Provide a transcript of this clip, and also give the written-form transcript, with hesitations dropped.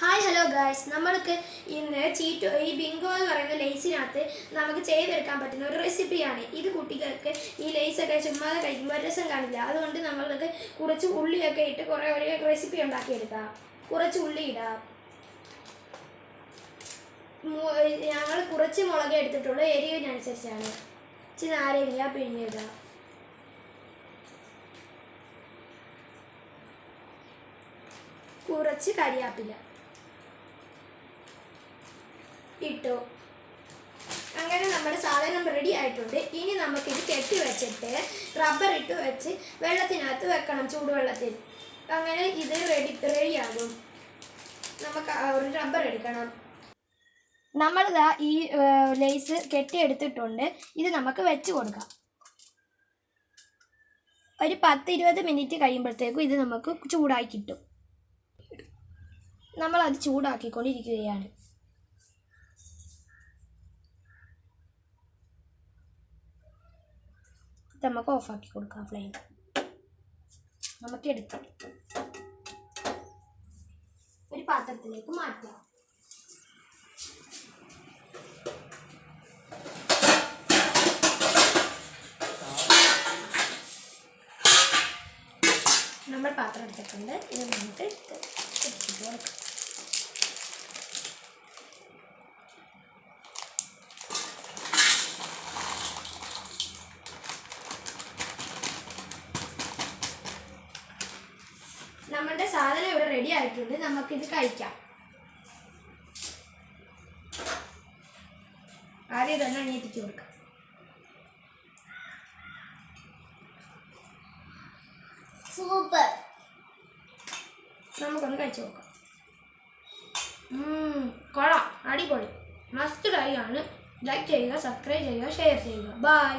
Hi hello guys, നമ്മൾക്ക് ഇന്ന് ഈ ബിങ്കോ എന്ന് പറയുന്ന ലേസിനകത്ത് നമുക്ക് ചെയ്തെടുക്കാൻ പറ്റുന്ന ഒരു റെസിപ്പിയാണ്. ഇത് കുട്ടികൾക്ക് ഈ ലേസൊക്കെ ചുമ്മാതെ കഴിക്കുമ്പോൾ രസം കാണില്ല. അതുകൊണ്ട് നമ്മൾക്ക് കുറച്ച് ഉള്ളിയൊക്കെ ഇട്ട് ഒരു റെസിപ്പി ഉണ്ടാക്കിയെടുക്കാം. കുറച്ച് ഉള്ളി ഇടാം. ഞങ്ങൾ കുറച്ച് മുളക് എടുത്തിട്ടുള്ളൂ, എരിവിനനുസരിച്ചാണ്. ഇച്ചിരി നാരങ്ങ പിഴിഞ്ഞിടാം. കുറച്ച് കരിയാപ്പില ഇട്ടു. അങ്ങനെ നമ്മുടെ സാധനം റെഡി ആയിട്ടുണ്ട്. ഇനി നമുക്കിത് കെട്ടി വെച്ചിട്ട് റബ്ബർ ഇട്ട് വെച്ച് വെള്ളത്തിനകത്ത് വെക്കണം, ചൂടുവെള്ളത്തിൽ. അങ്ങനെ ഇത് റെഡിയാകും. നമുക്ക് ഒരു റബ്ബർ എടുക്കണം. നമ്മളിതാ ഈ ലേസ് കെട്ടിയെടുത്തിട്ടുണ്ട്. ഇത് നമുക്ക് വെച്ച് കൊടുക്കാം. ഒരു 10-20 മിനിറ്റ് കഴിയുമ്പോഴത്തേക്കും ഇത് നമുക്ക് ചൂടായി കിട്ടും. നമ്മളത് ചൂടാക്കിക്കൊണ്ടിരിക്കുകയാണ്. നമുക്ക് ഓഫാക്കി കൊടുക്കാം ഫ്ലെയിം. നമുക്ക് എടുക്കാം, ഒരു പാത്രത്തിലേക്ക് മാറ്റാം. നമ്മൾ പാത്രം എടുത്തിട്ടുണ്ട്. ഇത് നമുക്ക് എടുത്തിട്ട് കൊടുക്കാം. നമ്മളുടെ സാധനം ഇവിടെ റെഡി ആയിട്ടുണ്ട്. നമുക്കിത് കഴിക്കാം. ആദ്യം തന്നെ അണിയിപ്പിച്ച് കൊടുക്കാം. സൂപ്പർ. നമുക്കൊന്ന് കഴിച്ചു നോക്കാം. കൊള്ളാം, അടിപൊളി, മസ്റ്റ് ട്രൈ ആണ്. ലൈക്ക് ചെയ്യുക, സബ്സ്ക്രൈബ് ചെയ്യുക, ഷെയർ ചെയ്യുക. ബൈ.